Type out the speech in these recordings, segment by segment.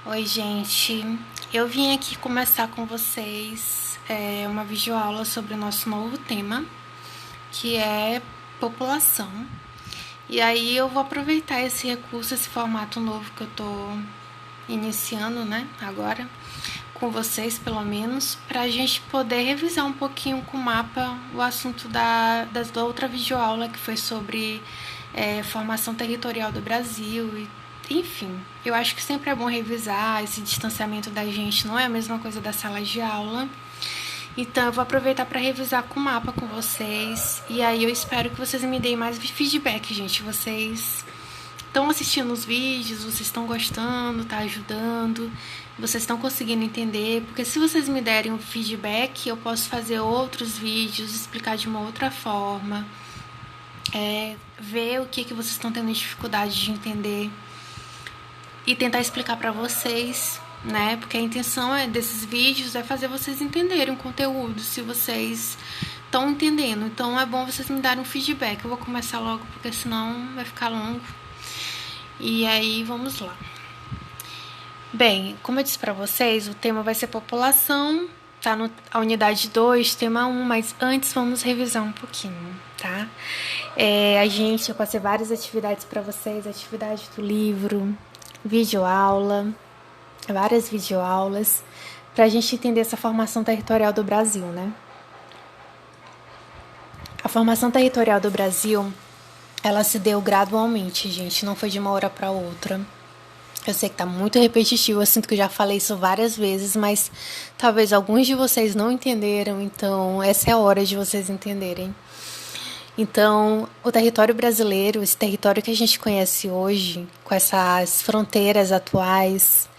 Oi, gente. Eu vim aqui começar com vocês uma videoaula sobre o nosso novo tema, que é população. E aí eu vou aproveitar esse recurso, esse formato novo que eu tô iniciando, né, agora, com vocês pelo menos, para a gente poder revisar um pouquinho com o mapa o assunto da outra videoaula que foi sobre formação territorial do Brasil e enfim, eu acho que sempre é bom revisar, esse distanciamento da gente não é a mesma coisa da sala de aula. Então eu vou aproveitar para revisar com o mapa com vocês. E aí eu espero que vocês me deem mais feedback, gente. Vocês estão assistindo os vídeos, vocês estão gostando, tá ajudando, vocês estão conseguindo entender, porque se vocês me derem um feedback, eu posso fazer outros vídeos, explicar de uma outra forma, ver o que vocês estão tendo dificuldade de entender e tentar explicar para vocês, né? Porque a intenção desses vídeos é fazer vocês entenderem o conteúdo, se vocês estão entendendo. Então é bom vocês me darem um feedback. Eu vou começar logo, porque senão vai ficar longo. E aí, vamos lá. Bem, como eu disse para vocês, o tema vai ser população, tá a unidade 2, tema 1, mas antes vamos revisar um pouquinho, tá? Eu passei várias atividades para vocês, atividade do livro, videoaula, várias videoaulas, para a gente entender essa formação territorial do Brasil, né? A formação territorial do Brasil, ela se deu gradualmente, gente, não foi de uma hora para outra. Eu sei que tá muito repetitivo, eu sinto que eu já falei isso várias vezes, mas talvez alguns de vocês não entenderam, então essa é a hora de vocês entenderem. Então, o território brasileiro, esse território que a gente conhece hoje, com essas fronteiras atuais,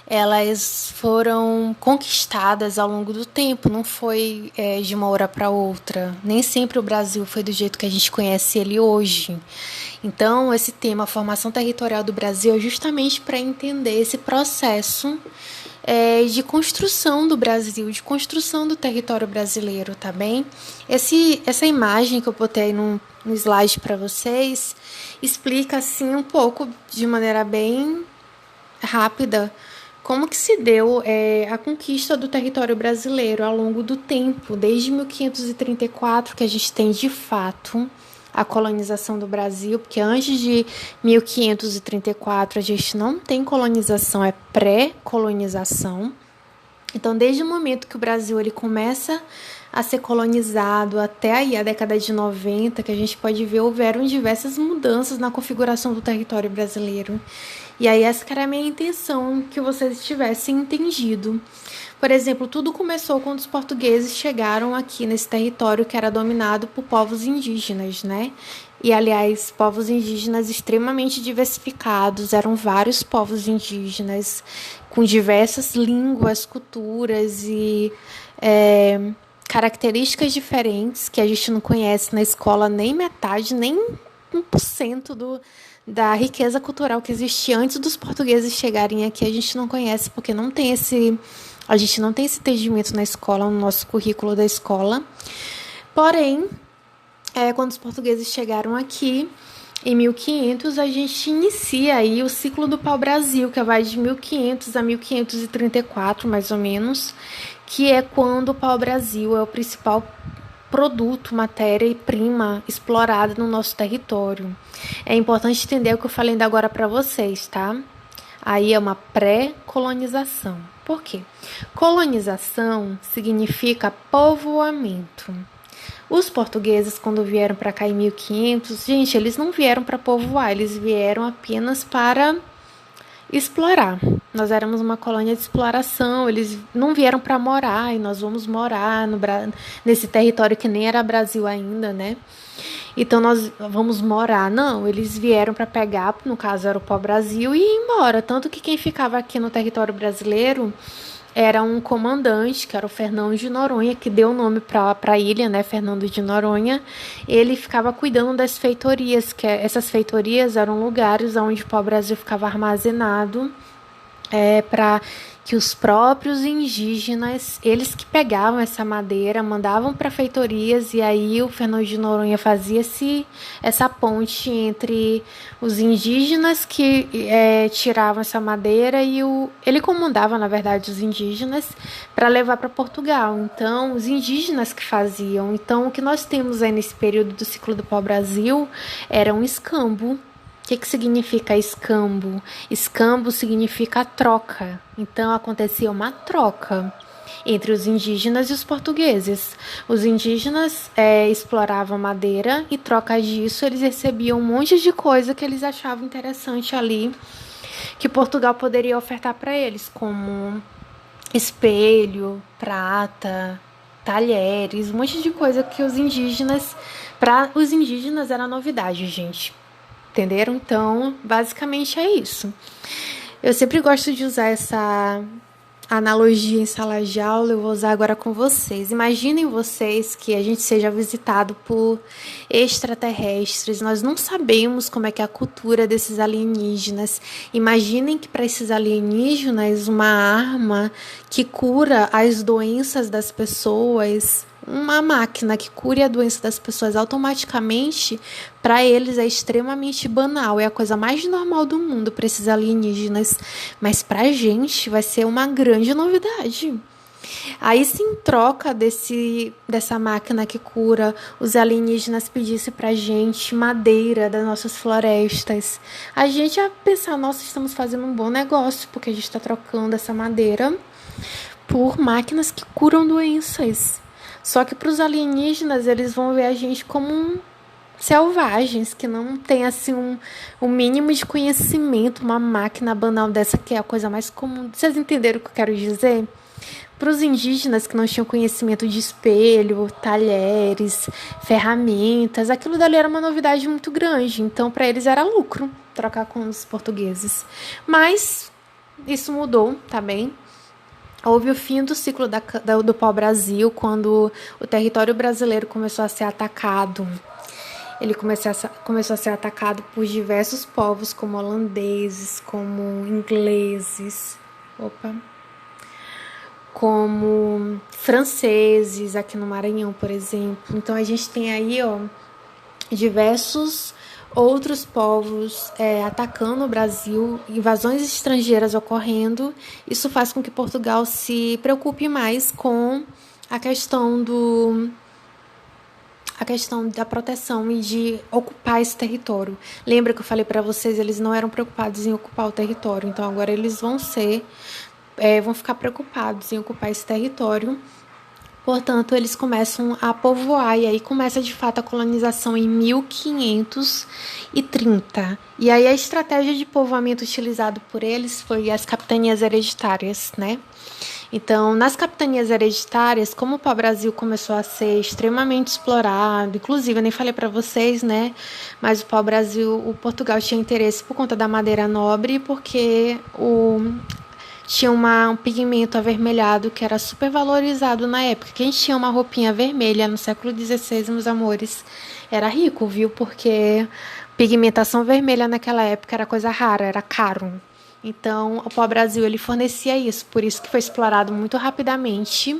elas foram conquistadas ao longo do tempo, não foi de uma hora para outra. Nem sempre o Brasil foi do jeito que a gente conhece ele hoje. Então, esse tema, a formação territorial do Brasil, é justamente para entender esse processo de construção do Brasil, de construção do território brasileiro, tá bem? Essa imagem que eu botei no slide para vocês explica assim um pouco, de maneira bem rápida, como que se deu a conquista do território brasileiro ao longo do tempo, desde 1534, que a gente tem de fato a colonização do Brasil, porque antes de 1534 a gente não tem colonização, é pré-colonização. Então, desde o momento que o Brasil ele começa a ser colonizado até aí a década de 90, que a gente pode ver, houveram diversas mudanças na configuração do território brasileiro. E aí essa era a minha intenção, que vocês tivessem entendido. Por exemplo, tudo começou quando os portugueses chegaram aqui nesse território que era dominado por povos indígenas, né? E, aliás, povos indígenas extremamente diversificados, eram vários povos indígenas com diversas línguas, culturas e características diferentes que a gente não conhece na escola nem metade, nem 1% da riqueza cultural que existia antes dos portugueses chegarem aqui. A gente não conhece porque a gente não tem esse entendimento na escola, no nosso currículo da escola. Porém, quando os portugueses chegaram aqui, em 1500, a gente inicia aí o ciclo do pau-brasil, que vai de 1500 a 1534, mais ou menos, que é quando o pau-brasil é o principal produto, matéria e prima explorada no nosso território. É importante entender o que eu falei ainda agora para vocês, tá? Aí é uma pré-colonização. Por quê? Colonização significa povoamento. Os portugueses, quando vieram para cá em 1500, gente, eles não vieram para povoar, eles vieram apenas para explorar. Nós éramos uma colônia de exploração, eles não vieram para morar, e nós vamos morar nesse território que nem era Brasil ainda, né? Então nós vamos morar. Não, eles vieram para pegar, no caso era o pau-brasil, e ir embora. Tanto que quem ficava aqui no território brasileiro era um comandante, que era o Fernão de Noronha, que deu o nome para a ilha, né, Fernando de Noronha. Ele ficava cuidando das feitorias, essas feitorias eram lugares onde o pau-brasil ficava armazenado para que os próprios indígenas, eles que pegavam essa madeira, mandavam para feitorias, e aí o Fernando de Noronha fazia essa ponte entre os indígenas que tiravam essa madeira e ele comandava, na verdade, os indígenas para levar para Portugal. Então, os indígenas que faziam. Então, o que nós temos aí nesse período do ciclo do pau-brasil era um escambo. O que significa escambo? Escambo significa troca. Então, acontecia uma troca entre os indígenas e os portugueses. Os indígenas exploravam madeira e, troca disso, eles recebiam um monte de coisa que eles achavam interessante ali, que Portugal poderia ofertar para eles, como espelho, prata, talheres, um monte de coisa que os indígenas... Para os indígenas era novidade, gente. Entenderam? Então, basicamente é isso. Eu sempre gosto de usar essa analogia em sala de aula, eu vou usar agora com vocês. Imaginem vocês que a gente seja visitado por extraterrestres. Nós não sabemos como é que é a cultura desses alienígenas. Imaginem que para esses alienígenas uma arma que cura as doenças das pessoas, uma máquina que cure a doença das pessoas automaticamente, para eles é extremamente banal, é a coisa mais normal do mundo para esses alienígenas, mas para a gente vai ser uma grande novidade. Aí, se em troca dessa máquina que cura, os alienígenas pedissem pra gente madeira das nossas florestas, a gente ia pensar, nossa, estamos fazendo um bom negócio, porque a gente está trocando essa madeira por máquinas que curam doenças. Só que para os alienígenas, eles vão ver a gente como selvagens, que não tem assim um mínimo de conhecimento, uma máquina banal dessa que é a coisa mais comum. Vocês entenderam o que eu quero dizer? Para os indígenas que não tinham conhecimento de espelho, talheres, ferramentas, aquilo dali era uma novidade muito grande. Então, para eles era lucro trocar com os portugueses. Mas isso mudou, tá bem? Houve o fim do ciclo do pau-brasil, quando o território brasileiro começou a ser atacado. Ele começou a ser atacado por diversos povos, como holandeses, como ingleses, como franceses, aqui no Maranhão, por exemplo. Então, a gente tem aí diversos outros povos atacando o Brasil, invasões estrangeiras ocorrendo. Isso faz com que Portugal se preocupe mais com a questão da proteção e de ocupar esse território. Lembra que eu falei para vocês, eles não eram preocupados em ocupar o território, então agora eles vão ficar preocupados em ocupar esse território. Portanto, eles começam a povoar, e aí começa de fato a colonização em 1530. E aí a estratégia de povoamento utilizada por eles foi as capitanias hereditárias, né? Então, nas capitanias hereditárias, como o pau-brasil começou a ser extremamente explorado, inclusive, eu nem falei para vocês, né? Mas o Portugal tinha interesse por conta da madeira nobre, porque tinha um pigmento avermelhado que era super valorizado na época. Quem tinha uma roupinha vermelha no século XVI, meus amores, era rico, viu? Porque pigmentação vermelha naquela época era coisa rara, era caro. Então, o pau-brasil ele fornecia isso, por isso que foi explorado muito rapidamente.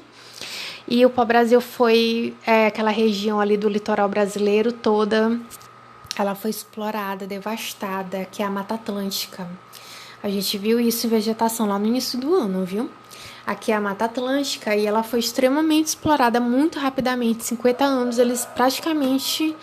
E o pau-brasil foi aquela região ali do litoral brasileiro toda, ela foi explorada, devastada, que é a Mata Atlântica. A gente viu isso em vegetação lá no início do ano, viu? Aqui é a Mata Atlântica e ela foi extremamente explorada muito rapidamente. 50 anos, eles praticamente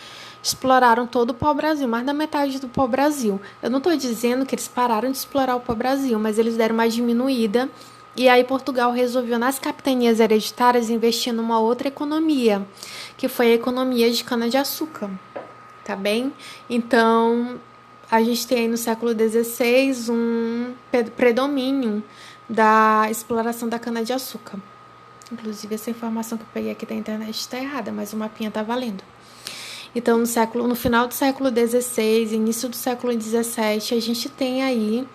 exploraram todo o pau-brasil, mais da metade do pau-brasil. Eu não estou dizendo que eles pararam de explorar o pau-brasil, mas eles deram uma diminuída. E aí Portugal resolveu, nas capitanias hereditárias, investir numa outra economia, que foi a economia de cana-de-açúcar, tá bem? Então, a gente tem aí no século XVI um predomínio da exploração da cana-de-açúcar. Inclusive, essa informação que eu peguei aqui da internet está errada, mas o mapinha está valendo. Então, no final do século XVI, início do século XVII, a gente tem aí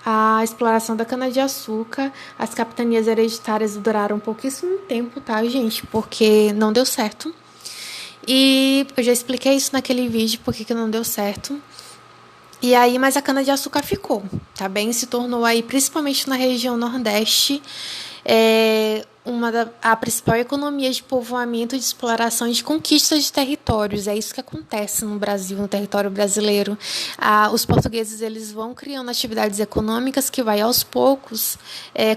a exploração da cana-de-açúcar. As capitanias hereditárias duraram pouquíssimo tempo, tá, gente? Porque não deu certo. E eu já expliquei isso naquele vídeo, porque que não deu certo. E aí, mas a cana-de-açúcar ficou, tá bem? Se tornou aí, principalmente na região Nordeste, a principal economia de povoamento, de exploração e de conquista de territórios. É isso que acontece no Brasil, no território brasileiro. Os portugueses eles vão criando atividades econômicas que vai aos poucos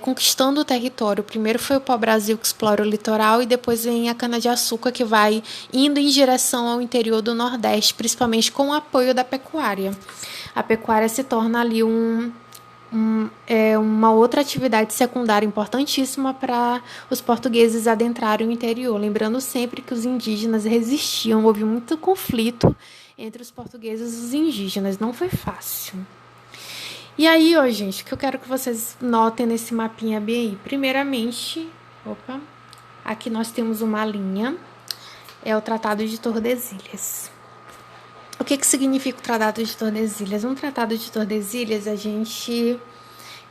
conquistando o território. Primeiro foi o pau-brasil que explora o litoral e depois vem a cana-de-açúcar que vai indo em direção ao interior do Nordeste, principalmente com o apoio da pecuária. A pecuária se torna ali uma outra atividade secundária importantíssima para os portugueses adentrarem o interior. Lembrando sempre que os indígenas resistiam, houve muito conflito entre os portugueses e os indígenas, não foi fácil. E aí, gente, o que eu quero que vocês notem nesse mapinha bem aí. Primeiramente, aqui nós temos uma linha, é o Tratado de Tordesilhas. O que significa o Tratado de Tordesilhas? Um Tratado de Tordesilhas, a gente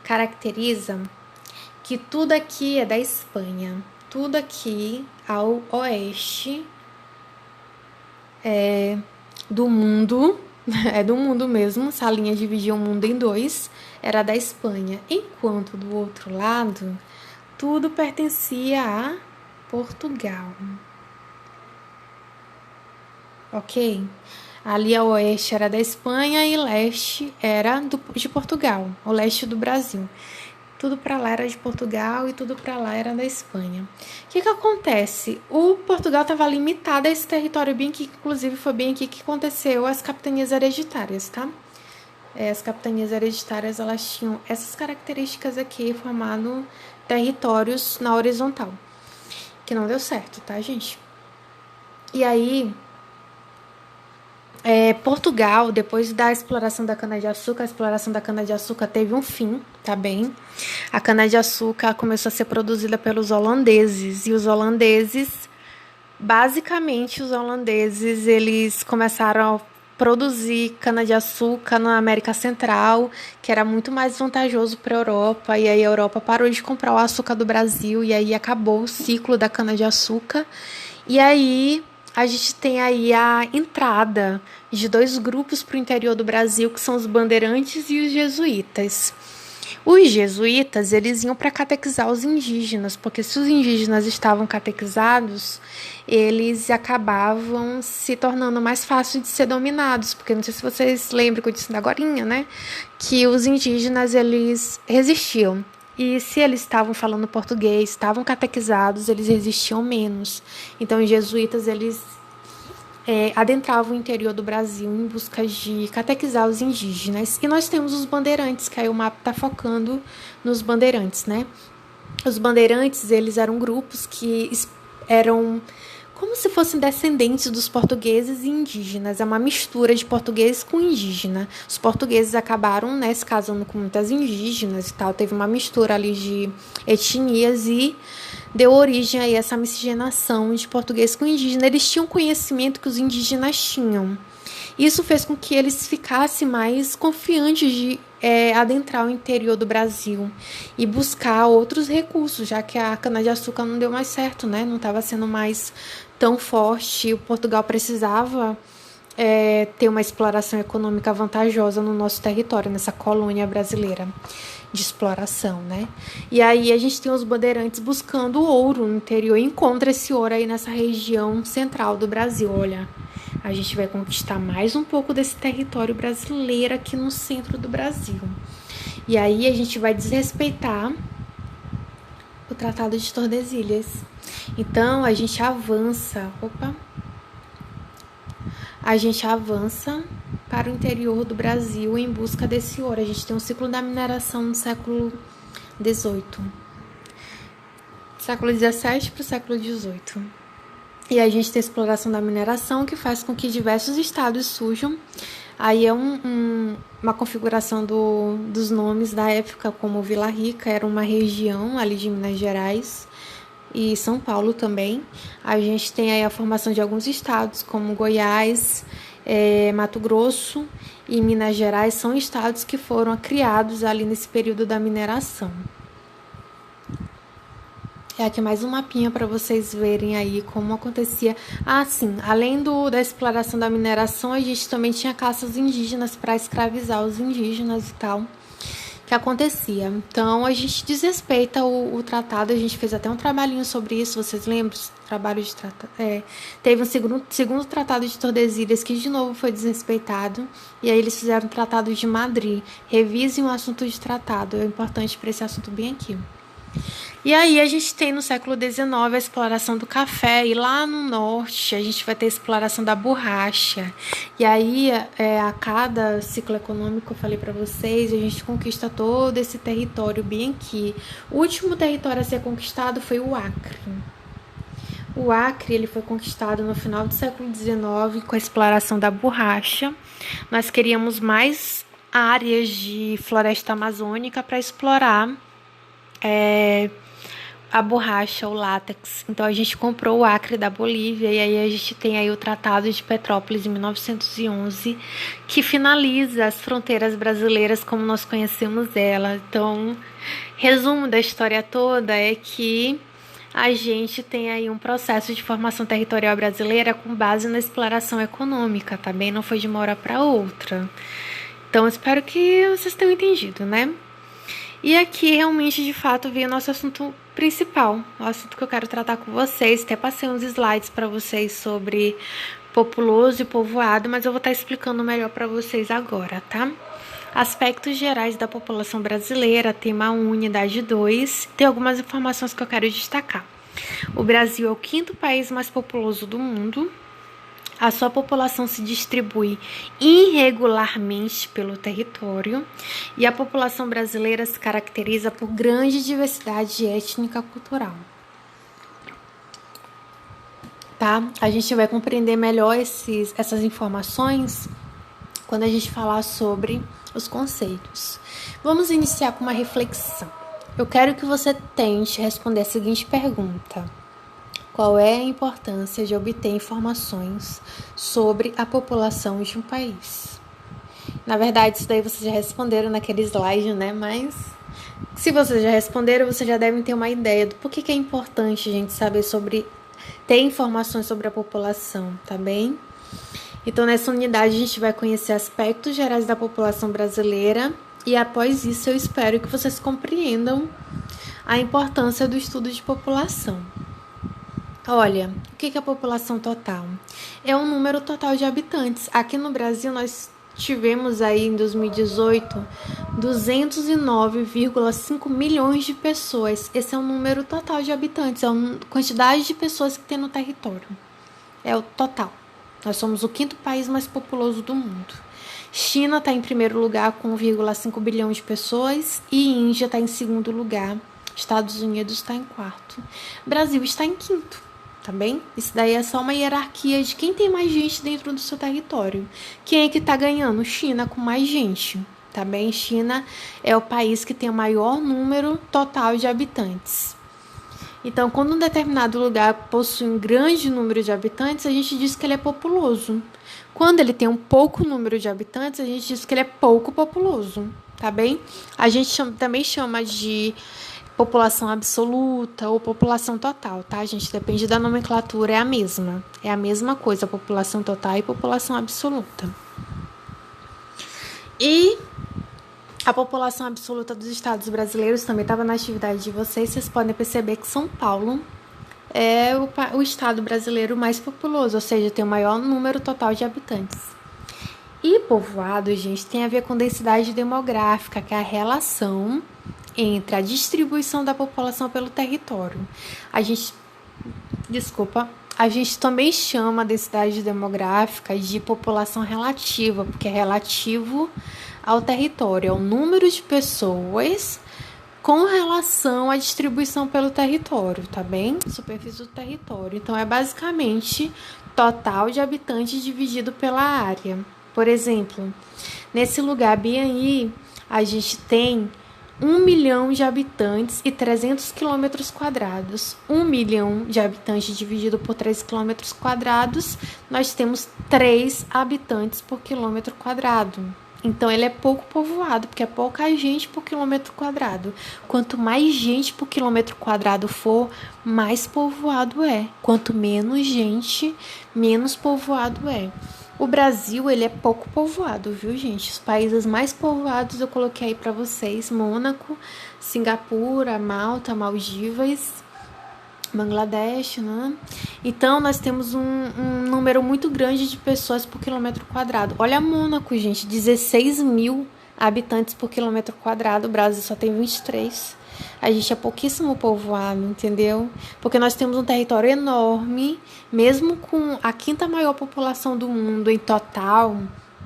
caracteriza que tudo aqui é da Espanha. Tudo aqui ao oeste do mundo, é do mundo mesmo, essa linha dividia o mundo em dois, era da Espanha. Enquanto do outro lado, tudo pertencia a Portugal. Ok? Ali a oeste era da Espanha e leste era de Portugal, o leste do Brasil. Tudo para lá era de Portugal e tudo para lá era da Espanha. O que acontece? O Portugal estava limitado a esse território bem aqui, inclusive foi bem aqui que aconteceu as capitanias hereditárias, tá? As capitanias hereditárias, elas tinham essas características aqui, formando territórios na horizontal, que não deu certo, tá, gente? E aí, Portugal, depois da exploração da cana-de-açúcar, a exploração da cana-de-açúcar teve um fim, tá bem? A cana-de-açúcar começou a ser produzida pelos holandeses, e os holandeses, basicamente, eles começaram a produzir cana-de-açúcar na América Central, que era muito mais vantajoso para a Europa, e aí a Europa parou de comprar o açúcar do Brasil, e aí acabou o ciclo da cana-de-açúcar, e aí a gente tem aí a entrada de dois grupos para o interior do Brasil, que são os bandeirantes e os jesuítas. Os jesuítas, eles iam para catequizar os indígenas, porque se os indígenas estavam catequizados, eles acabavam se tornando mais fácil de ser dominados, porque não sei se vocês lembram que eu disse agorinha, né? Que os indígenas, eles resistiam. E se eles estavam falando português, estavam catequizados, eles resistiam menos. Então, os jesuítas, eles adentravam o interior do Brasil em busca de catequizar os indígenas. E nós temos os bandeirantes, que aí o mapa está focando nos bandeirantes, né? Os bandeirantes, eles eram grupos que eram como se fossem descendentes dos portugueses e indígenas. É uma mistura de português com indígena. Os portugueses acabaram, né, se casando com muitas indígenas e tal. Teve uma mistura ali de etnias e deu origem a essa miscigenação de português com indígena. Eles tinham conhecimento que os indígenas tinham. Isso fez com que eles ficassem mais confiantes de adentrar o interior do Brasil e buscar outros recursos, já que a cana-de-açúcar não deu mais certo, né? Não estava sendo mais tão forte. O Portugal precisava ter uma exploração econômica vantajosa no nosso território, nessa colônia brasileira de exploração, né? E aí a gente tem os bandeirantes buscando ouro no interior e encontra esse ouro aí nessa região central do Brasil. Olha, a gente vai conquistar mais um pouco desse território brasileiro aqui no centro do Brasil. E aí a gente vai desrespeitar o Tratado de Tordesilhas. Então a gente avança, para o interior do Brasil em busca desse ouro. A gente tem um ciclo da mineração no século XVIII. Século XVII para o século XVIII. E a gente tem a exploração da mineração, que faz com que diversos estados surjam. Aí é uma configuração dos nomes da época, como Vila Rica, era uma região ali de Minas Gerais, e São Paulo também. A gente tem aí a formação de alguns estados, como Goiás, Mato Grosso e Minas Gerais, são estados que foram criados ali nesse período da mineração. É aqui mais um mapinha para vocês verem aí como acontecia. Ah, sim, além da exploração da mineração, a gente também tinha caças indígenas para escravizar os indígenas e tal, que acontecia. Então, a gente desrespeita o tratado, a gente fez até um trabalhinho sobre isso, vocês lembram? Trabalho de tratado. Teve um segundo tratado de Tordesilhas que de novo foi desrespeitado, e aí eles fizeram o tratado de Madrid. Revisem o assunto de tratado, é importante para esse assunto bem aqui. E aí a gente tem no século XIX a exploração do café, e lá no norte a gente vai ter a exploração da borracha. E aí a cada ciclo econômico, eu falei para vocês, a gente conquista todo esse território bem aqui. O último território a ser conquistado foi o Acre. O Acre ele foi conquistado no final do século XIX com a exploração da borracha. Nós queríamos mais áreas de floresta amazônica para explorar a borracha, o látex. Então a gente comprou o Acre da Bolívia, e aí a gente tem aí o Tratado de Petrópolis em 1911, que finaliza as fronteiras brasileiras como nós conhecemos ela. Então, resumo da história toda é que a gente tem aí um processo de formação territorial brasileira com base na exploração econômica, também não foi de uma hora para outra. Então, espero que vocês tenham entendido, né? E aqui, realmente, de fato, veio o nosso assunto principal, o assunto que eu quero tratar com vocês. Até passei uns slides para vocês sobre populoso e povoado, mas eu vou estar explicando melhor para vocês agora, tá? Aspectos gerais da população brasileira, tema 1, unidade 2. Tem algumas informações que eu quero destacar. O Brasil é o 5º país mais populoso do mundo. A sua população se distribui irregularmente pelo território, e a população brasileira se caracteriza por grande diversidade étnica e cultural. Tá? A gente vai compreender melhor essas informações quando a gente falar sobre os conceitos. Vamos iniciar com uma reflexão. Eu quero que você tente responder a seguinte pergunta: qual é a importância de obter informações sobre a população de um país? Na verdade, isso daí vocês já responderam naquele slide, né? Mas se vocês já responderam, vocês já devem ter uma ideia do porquê que é importante a gente saber ter informações sobre a população, tá bem? Então, nessa unidade, a gente vai conhecer aspectos gerais da população brasileira, e após isso, eu espero que vocês compreendam a importância do estudo de população. Olha, o que é a população total? É o número total de habitantes. Aqui no Brasil, nós tivemos aí em 2018 209,5 milhões de pessoas. Esse é o número total de habitantes, é a quantidade de pessoas que tem no território. É o total. Nós somos o 5º país mais populoso do mundo. China está em primeiro lugar com 1,5 bilhão de pessoas, e Índia está em segundo lugar. Estados Unidos está em quarto. Brasil está em quinto. Tá bem? Isso daí é só uma hierarquia de quem tem mais gente dentro do seu território. Quem é que tá ganhando? China, com mais gente. Tá bem? China é o país que tem o maior número total de habitantes. Então, quando um determinado lugar possui um grande número de habitantes, a gente diz que ele é populoso. Quando ele tem um pouco número de habitantes, a gente diz que ele é pouco populoso. Tá bem? A gente também chama de população absoluta ou população total, tá, gente? Depende da nomenclatura, é a mesma. É a mesma coisa, população total e população absoluta. E a população absoluta dos estados brasileiros também estava na atividade de vocês podem perceber que São Paulo é o estado brasileiro mais populoso, ou seja, tem o maior número total de habitantes. E povoado, gente, tem a ver com densidade demográfica, que é a relação entre a distribuição da população pelo território. A gente também chama a densidade demográfica de população relativa, porque é relativo ao território, é o número de pessoas com relação à distribuição pelo território, tá bem? Superfície do território. Então, é basicamente total de habitantes dividido pela área. Por exemplo, nesse lugar Bianhi, a gente tem 1 milhão de habitantes e 300 quilômetros quadrados. 1 milhão de habitantes dividido por 3 quilômetros quadrados, nós temos 3 habitantes por quilômetro quadrado. Então ele é pouco povoado, porque é pouca gente por quilômetro quadrado. Quanto mais gente por quilômetro quadrado for, mais povoado é. Quanto menos gente, menos povoado é. O Brasil, ele é pouco povoado, viu, gente? Os países mais povoados eu coloquei aí pra vocês: Mônaco, Singapura, Malta, Maldivas, Bangladesh, né? Então, nós temos um número muito grande de pessoas por quilômetro quadrado. Olha Mônaco, gente, 16 mil habitantes por quilômetro quadrado. O Brasil só tem 23. A gente é pouquíssimo povoado, entendeu? Porque nós temos um território enorme, mesmo com a quinta maior população do mundo em total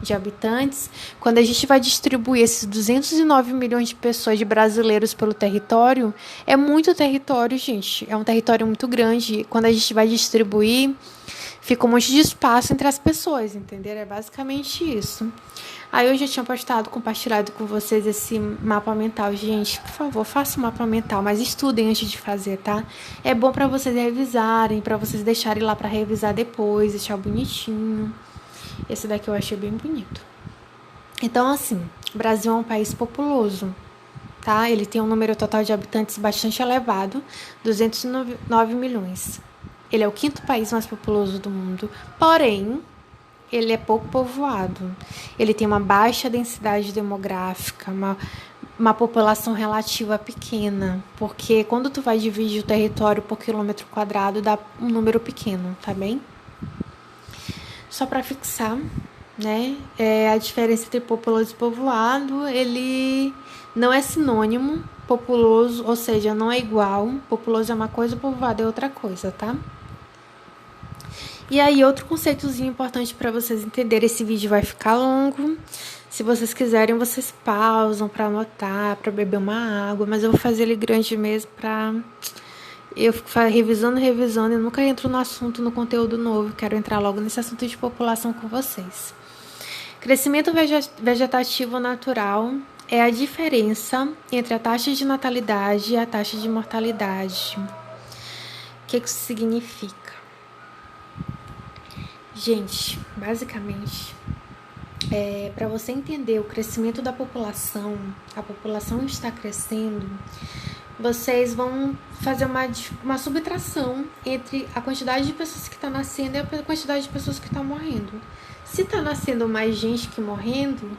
de habitantes. Quando a gente vai distribuir esses 209 milhões de pessoas, de brasileiros pelo território, é muito território, gente. É um território muito grande. Quando a gente vai distribuir, fica um monte de espaço entre as pessoas, entendeu? É basicamente isso. Aí eu já tinha compartilhado com vocês esse mapa mental. Gente, por favor, façam um mapa mental, mas estudem antes de fazer, tá? É bom para vocês revisarem, para vocês deixarem lá para revisar depois, deixar bonitinho. Esse daqui eu achei bem bonito. Então, assim, o Brasil é um país populoso, tá? Ele tem um número total de habitantes bastante elevado, 209 milhões. Ele é o quinto país mais populoso do mundo, porém, ele é pouco povoado. Ele tem uma baixa densidade demográfica, uma população relativa pequena, porque quando tu vai dividir o território por quilômetro quadrado, dá um número pequeno, tá bem? Só para fixar, né? A diferença entre populoso e povoado, ele não é sinônimo. Populoso, ou seja, não é igual. Populoso é uma coisa, povoado é outra coisa, tá? E aí, outro conceitozinho importante para vocês entenderem, esse vídeo vai ficar longo. Se vocês quiserem, vocês pausam para anotar, para beber uma água, mas eu vou fazer ele grande mesmo para eu ficar revisando e nunca entro no assunto, no conteúdo novo. Quero entrar logo nesse assunto de população com vocês. Crescimento vegetativo natural é a diferença entre a taxa de natalidade e a taxa de mortalidade. O que isso significa? Gente, basicamente, para você entender o crescimento da população, a população está crescendo, vocês vão fazer uma subtração entre a quantidade de pessoas que está nascendo e a quantidade de pessoas que estão morrendo. Se está nascendo mais gente que morrendo,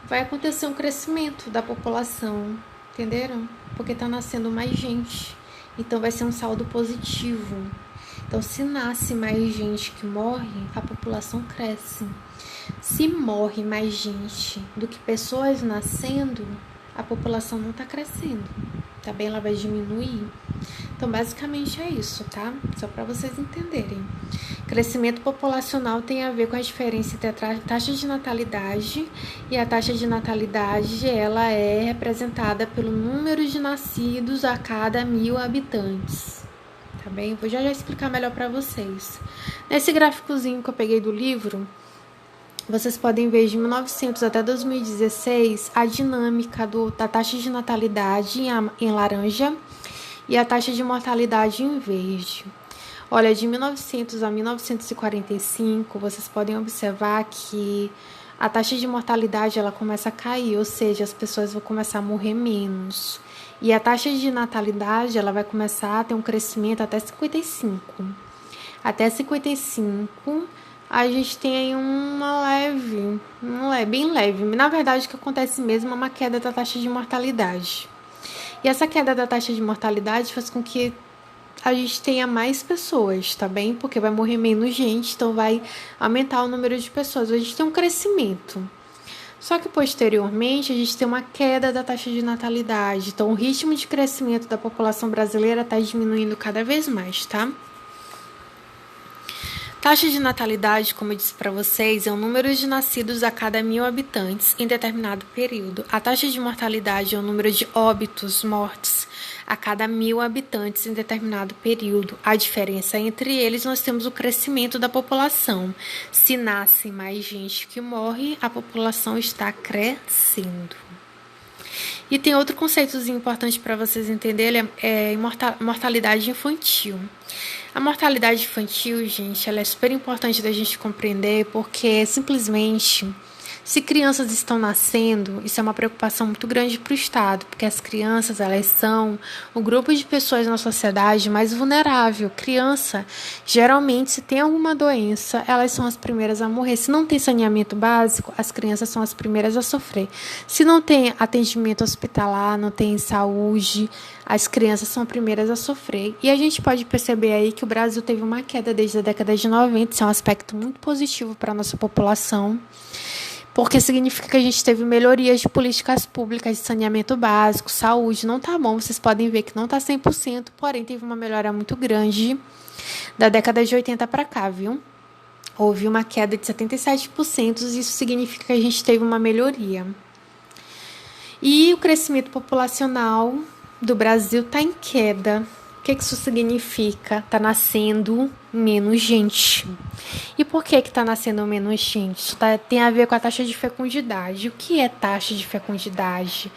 vai acontecer um crescimento da população, entenderam? Porque está nascendo mais gente, então vai ser um saldo positivo. Então, se nasce mais gente que morre, a população cresce. Se morre mais gente do que pessoas nascendo, a população não está crescendo, tá bem? Ela vai diminuir. Então, basicamente é isso, tá? Só para vocês entenderem. Crescimento populacional tem a ver com a diferença entre a taxa de natalidade, e a taxa de natalidade, ela é representada pelo número de nascidos a cada 1.000 habitantes. Tá bem? Vou já explicar melhor para vocês. Nesse gráficozinho que eu peguei do livro, vocês podem ver de 1900 até 2016 a dinâmica da taxa de natalidade em laranja e a taxa de mortalidade em verde. Olha, de 1900 a 1945, vocês podem observar que a taxa de mortalidade ela começa a cair, ou seja, as pessoas vão começar a morrer menos. E a taxa de natalidade ela vai começar a ter um crescimento até 55. Até 55, a gente tem aí bem leve. Na verdade, o que acontece mesmo é uma queda da taxa de mortalidade. E essa queda da taxa de mortalidade faz com que a gente tenha mais pessoas, tá bem? Porque vai morrer menos gente, então vai aumentar o número de pessoas. A gente tem um crescimento. Só que, posteriormente, a gente tem uma queda da taxa de natalidade. Então, o ritmo de crescimento da população brasileira está diminuindo cada vez mais, tá? Taxa de natalidade, como eu disse para vocês, é o número de nascidos a cada 1.000 habitantes em determinado período. A taxa de mortalidade é o número de óbitos, mortes, a cada 1.000 habitantes em determinado período. A diferença entre eles, nós temos o crescimento da população. Se nasce mais gente que morre, a população está crescendo. E tem outro conceitozinho importante para vocês entenderem, é mortalidade infantil. A mortalidade infantil, gente, ela é super importante da gente compreender, porque simplesmente Se crianças estão nascendo, isso é uma preocupação muito grande para o Estado, porque as crianças, elas são o grupo de pessoas na sociedade mais vulnerável. Criança, geralmente, se tem alguma doença, elas são as primeiras a morrer. Se não tem saneamento básico, as crianças são as primeiras a sofrer. Se não tem atendimento hospitalar, não tem saúde, as crianças são as primeiras a sofrer. E a gente pode perceber aí que o Brasil teve uma queda desde a década de 90, isso é um aspecto muito positivo para a nossa população, porque significa que a gente teve melhorias de políticas públicas de saneamento básico, saúde. Não tá bom, vocês podem ver que não tá 100%, porém teve uma melhora muito grande da década de 80 para cá, viu? Houve uma queda de 77%, e isso significa que a gente teve uma melhoria. E o crescimento populacional do Brasil está em queda. O que isso significa? Está nascendo menos gente. E por que está nascendo menos gente? Isso tem a ver com a taxa de fecundidade. O que é taxa de fecundidade?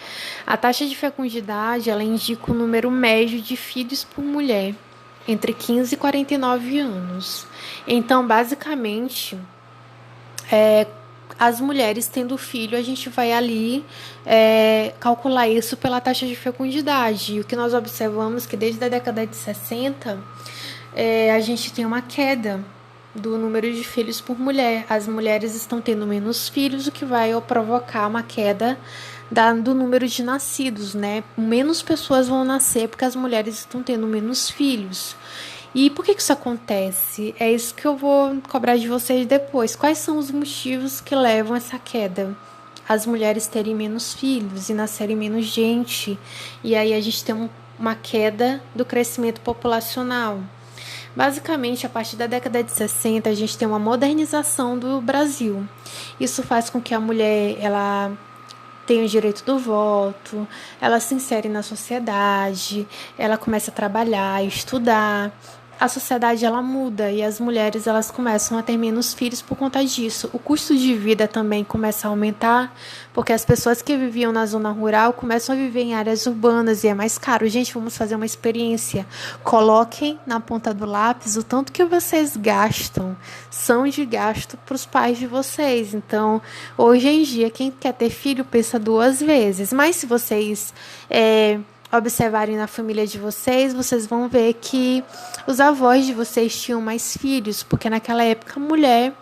A taxa de fecundidade, ela indica o número médio de filhos por mulher, entre 15 e 49 anos. Então, basicamente, as mulheres tendo filho, a gente vai ali calcular isso pela taxa de fecundidade. E o que nós observamos é que desde a década de 60, a gente tem uma queda do número de filhos por mulher. As mulheres estão tendo menos filhos, o que vai provocar uma queda do número de nascidos, né? Menos pessoas vão nascer porque as mulheres estão tendo menos filhos. E por que isso acontece? É isso que eu vou cobrar de vocês depois. Quais são os motivos que levam a essa queda? As mulheres terem menos filhos e nascerem menos gente. E aí a gente tem uma queda do crescimento populacional. Basicamente, a partir da década de 60, a gente tem uma modernização do Brasil. Isso faz com que a mulher, ela tem o direito do voto, ela se insere na sociedade, ela começa a trabalhar, estudar. A sociedade, ela muda e as mulheres, elas começam a ter menos filhos por conta disso. O custo de vida também começa a aumentar, porque as pessoas que viviam na zona rural começam a viver em áreas urbanas e é mais caro. Gente, vamos fazer uma experiência. Coloquem na ponta do lápis o tanto que vocês gastam, são de gasto para os pais de vocês. Então, hoje em dia, quem quer ter filho pensa duas vezes. Mas se vocês observarem na família de vocês, vocês vão ver que os avós de vocês tinham mais filhos, porque naquela época a mulher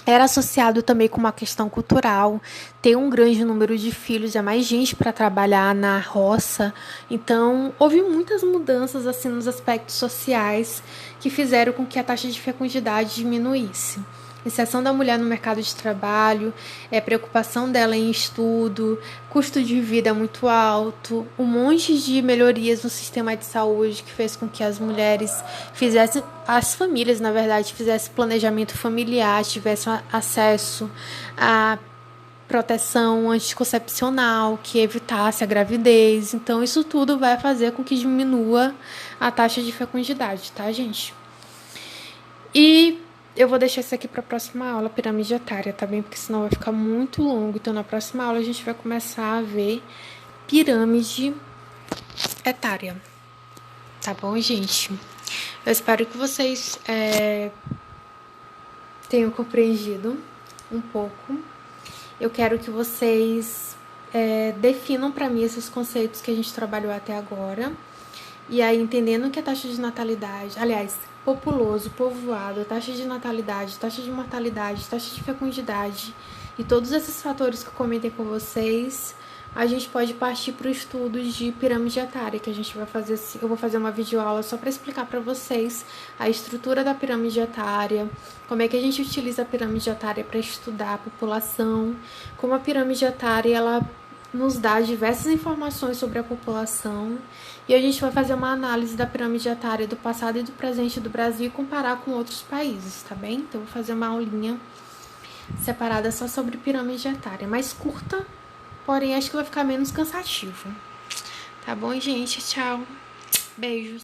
era associado também com uma questão cultural, ter um grande número de filhos, é mais gente para trabalhar na roça. Então, houve muitas mudanças assim nos aspectos sociais que fizeram com que a taxa de fecundidade diminuísse. Inserção da mulher no mercado de trabalho, preocupação dela em estudo, custo de vida muito alto, um monte de melhorias no sistema de saúde que fez com que as mulheres fizessem, as famílias, na verdade, fizessem planejamento familiar, tivessem acesso a proteção anticoncepcional, que evitasse a gravidez. Então, isso tudo vai fazer com que diminua a taxa de fecundidade, tá, gente? E eu vou deixar isso aqui para a próxima aula, pirâmide etária, tá bem? Porque senão vai ficar muito longo. Então, na próxima aula, a gente vai começar a ver pirâmide etária. Tá bom, gente? Eu espero que vocês tenham compreendido um pouco. Eu quero que vocês definam para mim esses conceitos que a gente trabalhou até agora. E aí, entendendo que a taxa de natalidade, aliás, populoso, povoado, taxa de natalidade, taxa de mortalidade, taxa de fecundidade e todos esses fatores que eu comentei com vocês, a gente pode partir para o estudo de pirâmide etária, que a gente vai fazer, eu vou fazer uma videoaula só para explicar para vocês a estrutura da pirâmide etária, como é que a gente utiliza a pirâmide etária para estudar a população, como a pirâmide etária, ela nos dá diversas informações sobre a população e a gente vai fazer uma análise da pirâmide etária do passado e do presente do Brasil e comparar com outros países, tá bem? Então, eu vou fazer uma aulinha separada só sobre pirâmide etária, mais curta, porém acho que vai ficar menos cansativo. Tá bom, gente? Tchau. Beijos.